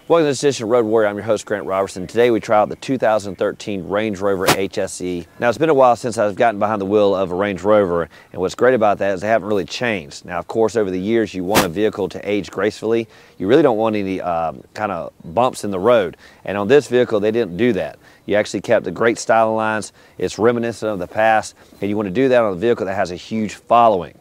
Welcome to this edition of Road Warrior. I'm your host, Grant Roberson. Today we try out the 2013 Range Rover HSE. Now it's been a while since I've gotten behind the wheel of a Range Rover, and what's great about that is they haven't really changed. Now of course over the years you want a vehicle to age gracefully. You really don't want any kind of bumps in the road, and on this vehicle they didn't do that. You actually kept the great styling lines. It's reminiscent of the past, and you want to do that on a vehicle that has a huge following.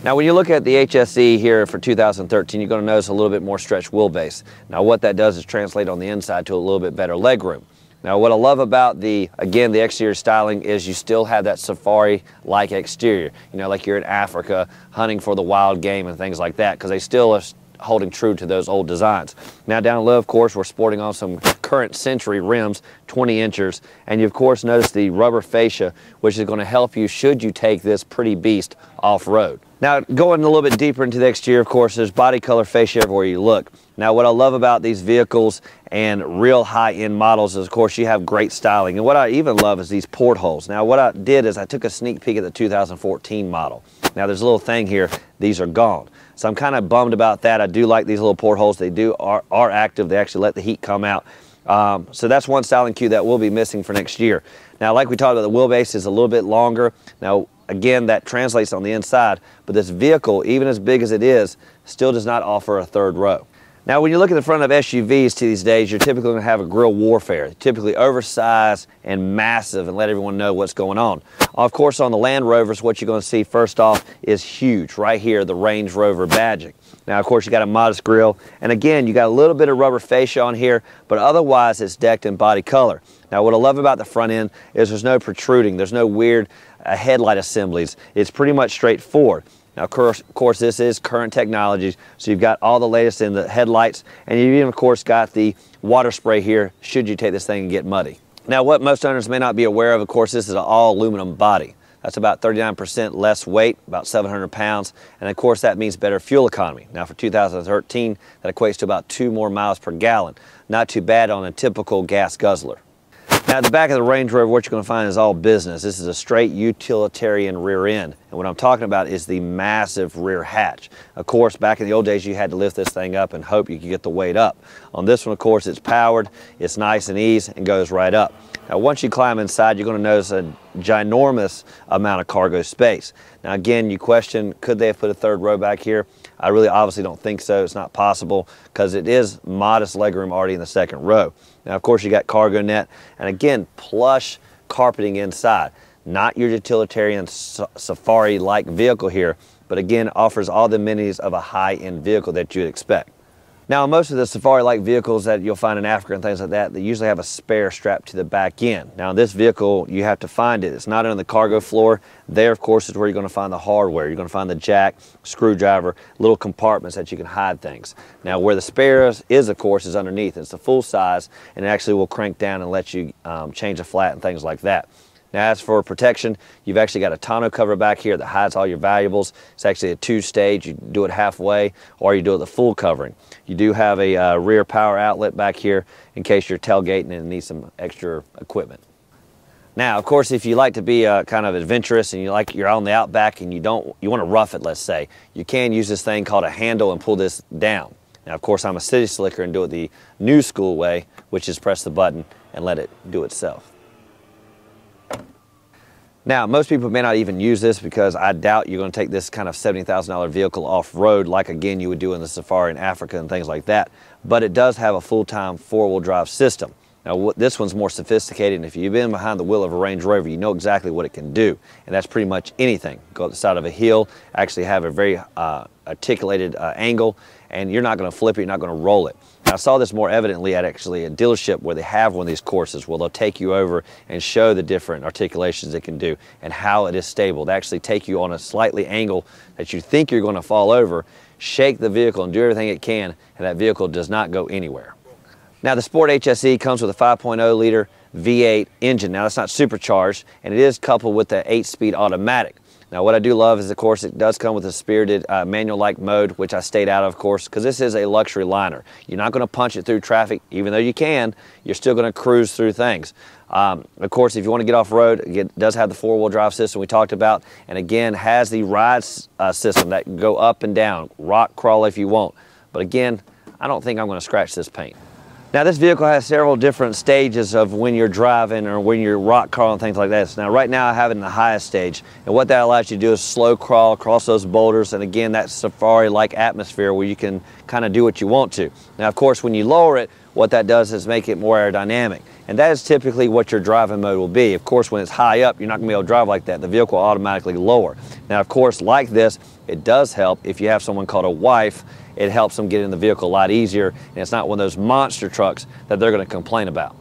Now when you look at the HSE here for 2013, you're going to notice a little bit more stretched wheelbase. Now what that does is translate on the inside to a little bit better legroom. Now what I love about the exterior styling is you still have that safari-like exterior. You know, like you're in Africa hunting for the wild game and things like that, because they still are holding true to those old designs. Now down low, of course, we're sporting on some current century rims, 20 inches, and you of course notice the rubber fascia, which is going to help you should you take this pretty beast off-road. Now going a little bit deeper into the exterior, of course, there's body color fascia everywhere you look. Now what I love about these vehicles and real high-end models is, of course, you have great styling. And what I even love is these portholes. Now what I did is I took a sneak peek at the 2014 model. Now there's a little thing here, these are gone. So I'm kind of bummed about that. I do like these little portholes. They are active. They actually let the heat come out. So that's one styling cue that will be missing for next year. Now, like we talked about, the wheelbase is a little bit longer. Now, again, that translates on the inside, but this vehicle, even as big as it is, still does not offer a third row. Now, when you look at the front of SUVs these days, you're typically going to have a grille warfare, typically oversized and massive, and let everyone know what's going on. Of course, on the Land Rovers, what you're going to see first off is huge, right here, the Range Rover badging. Now, of course, you got a modest grille, and again, you got a little bit of rubber fascia on here, but otherwise, it's decked in body color. Now, what I love about the front end is there's no protruding, there's no weird headlight assemblies. It's pretty much straightforward. Now, of course, this is current technology, so you've got all the latest in the headlights, and you've even, of course, got the water spray here should you take this thing and get muddy. Now, what most owners may not be aware of course, this is an all aluminum body. That's about 39% less weight, about 700 pounds, and of course, that means better fuel economy. Now, for 2013, that equates to about 2 more miles per gallon. Not too bad on a typical gas guzzler. Now, at the back of the Range Rover, what you're going to find is all business. This is a straight utilitarian rear end. And what I'm talking about is the massive rear hatch. Of course, back in the old days, you had to lift this thing up and hope you could get the weight up. On this one, of course, it's powered, it's nice and easy, and goes right up. Now, once you climb inside, you're going to notice a ginormous amount of cargo space. Now, again, you question, could they have put a third row back here? I really obviously don't think so. It's not possible because it is modest legroom already in the second row. Now, of course, you got cargo net, and again, plush carpeting inside. Not your utilitarian safari-like vehicle here, but again, offers all the amenities of a high-end vehicle that you'd expect. Now, most of the safari-like vehicles that you'll find in Africa and things like that, they usually have a spare strapped to the back end. Now, in this vehicle, you have to find it. It's not on the cargo floor. There, of course, is where you're going to find the hardware. You're going to find the jack, screwdriver, little compartments that you can hide things. Now, where the spare is, of course, is underneath. It's the full size, and it actually will crank down and let you change the flat and things like that. Now, as for protection, you've actually got a tonneau cover back here that hides all your valuables. It's actually a two-stage. You do it halfway, or you do it the full covering. You do have a rear power outlet back here in case you're tailgating and need some extra equipment. Now, of course, if you like to be kind of adventurous and you're on the outback and you want to rough it, let's say, you can use this thing called a handle and pull this down. Now, of course, I'm a city slicker and do it the new school way, which is press the button and let it do itself. Now, most people may not even use this because I doubt you're going to take this kind of $70,000 vehicle off-road like, again, you would do in the safari in Africa and things like that. But it does have a full-time four-wheel drive system. Now, this one's more sophisticated, and if you've been behind the wheel of a Range Rover, you know exactly what it can do. And that's pretty much anything. Go up the side of a hill, actually have a very articulated angle, and you're not going to flip it, you're not going to roll it. Now, I saw this more evidently at actually a dealership where they have one of these courses where they'll take you over and show the different articulations it can do and how it is stable. They actually take you on a slightly angle that you think you're going to fall over, shake the vehicle and do everything it can, and that vehicle does not go anywhere. Now, the Sport HSE comes with a 5.0 liter V8 engine. Now, that's not supercharged, and it is coupled with the 8-speed automatic. Now, what I do love is, of course, it does come with a spirited manual-like mode, which I stayed out of course, because this is a luxury liner. You're not going to punch it through traffic, even though you can. You're still going to cruise through things. Of course, if you want to get off-road, it does have the four-wheel drive system we talked about, and again, has the ride system that can go up and down, rock crawl if you want. But again, I don't think I'm going to scratch this paint. Now this vehicle has several different stages of when you're driving or when you're rock crawling, things like that. So now right now I have it in the highest stage, and what that allows you to do is slow crawl across those boulders, and again, that safari-like atmosphere where you can kind of do what you want to. Now of course when you lower it, what that does is make it more aerodynamic, and that is typically what your driving mode will be. Of course when it's high up, you're not going to be able to drive like that. The vehicle will automatically lower. Now of course like this, it does help if you have someone called a wife. It helps them get in the vehicle a lot easier, and it's not one of those monster trucks that they're going to complain about.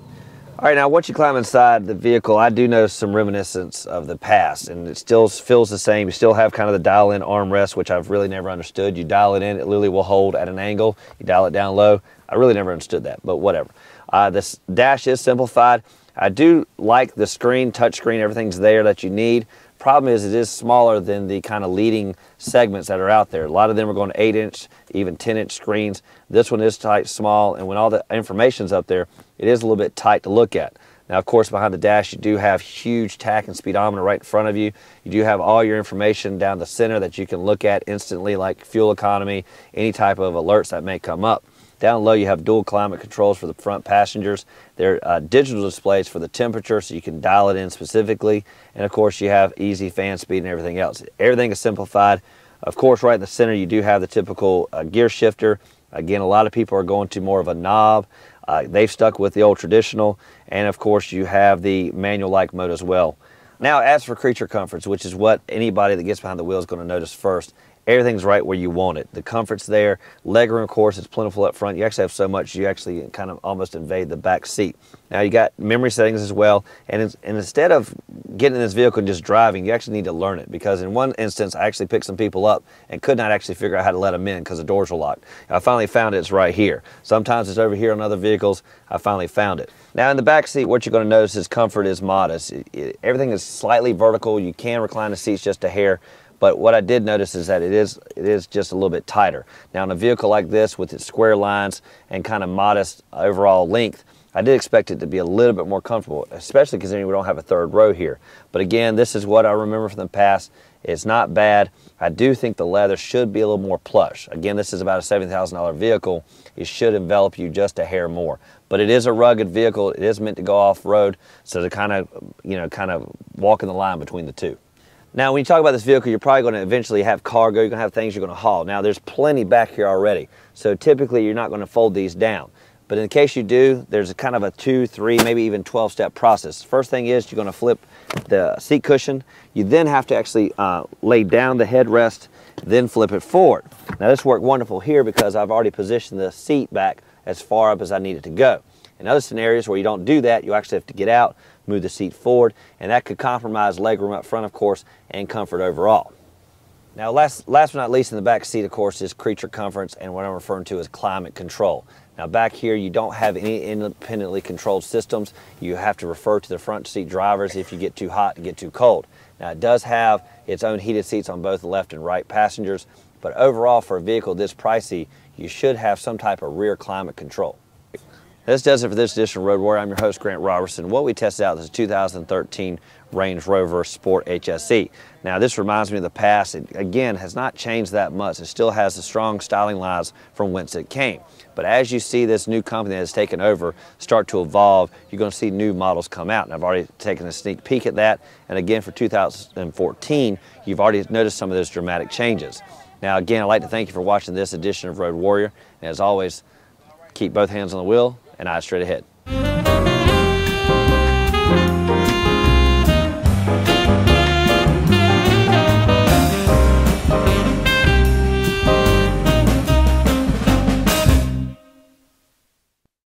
All right, now once you climb inside the vehicle, I do notice some reminiscence of the past, and it still feels the same. You still have kind of the dial-in armrest, which I've really never understood. You dial it in, it literally will hold at an angle. You dial it down low. I really never understood that, but whatever. This dash is simplified. I do like the screen, touch screen, everything's there that you need. Problem is, it is smaller than the kind of leading segments that are out there. A lot of them are going to 8-inch, even 10-inch screens. This one is tight, small, and when all the information's up there, it is a little bit tight to look at. Now, of course, behind the dash, you do have huge tach and speedometer right in front of you. You do have all your information down the center that you can look at instantly, like fuel economy, any type of alerts that may come up. Down low, you have dual climate controls for the front passengers. They're digital displays for the temperature, so you can dial it in specifically. And of course, you have easy fan speed and everything else. Everything is simplified. Of course, right in the center, you do have the typical gear shifter. Again, a lot of people are going to more of a knob. They've stuck with the old traditional. And of course, you have the manual-like mode as well. Now, as for creature comforts, which is what anybody that gets behind the wheel is going to notice first, everything's right where you want it. The comfort's there. Legroom, of course, is plentiful up front. You actually have so much, you actually kind of almost invade the back seat. Now, you got memory settings as well. And instead of getting in this vehicle and just driving, you actually need to learn it. Because in one instance, I actually picked some people up and could not actually figure out how to let them in because the doors were locked. I finally found it's right here. Sometimes it's over here on other vehicles. I finally found it. Now, in the back seat, what you're going to notice is comfort is modest. Everything is slightly vertical. You can recline the seats just a hair. But what I did notice is that it is just a little bit tighter. Now in a vehicle like this with its square lines and kind of modest overall length, I did expect it to be a little bit more comfortable, especially considering we don't have a third row here. But again, this is what I remember from the past. It's not bad. I do think the leather should be a little more plush. Again, this is about a $70,000 vehicle. It should envelop you just a hair more. But it is a rugged vehicle. It is meant to go off-road, so to kind of walk in the line between the two. Now, when you talk about this vehicle, you're probably going to eventually have cargo. You're going to have things you're going to haul. Now, there's plenty back here already. So typically, you're not going to fold these down. But in case you do, there's a kind of a 2, 3, maybe even 12-step process. First thing is you're going to flip the seat cushion. You then have to actually lay down the headrest, then flip it forward. Now, this worked wonderful here because I've already positioned the seat back as far up as I need it to go. In other scenarios where you don't do that, you actually have to get out, move the seat forward, and that could compromise legroom up front, of course, and comfort overall. Now, last but not least in the back seat, of course, is creature comforts, and what I'm referring to is climate control. Now, back here, you don't have any independently controlled systems. You have to refer to the front seat drivers if you get too hot and get too cold. Now, it does have its own heated seats on both the left and right passengers, but overall, for a vehicle this pricey, you should have some type of rear climate control. This does it for this edition of Road Warrior. I'm your host, Grant Roberson. What we tested out is a 2013 Range Rover Sport HSE. Now, this reminds me of the past. It, again, has not changed that much. It still has the strong styling lines from whence it came. But as you see this new company that has taken over start to evolve, you're going to see new models come out. And I've already taken a sneak peek at that. And again, for 2014, you've already noticed some of those dramatic changes. Now, again, I'd like to thank you for watching this edition of Road Warrior. And as always, keep both hands on the wheel and eyes straight ahead.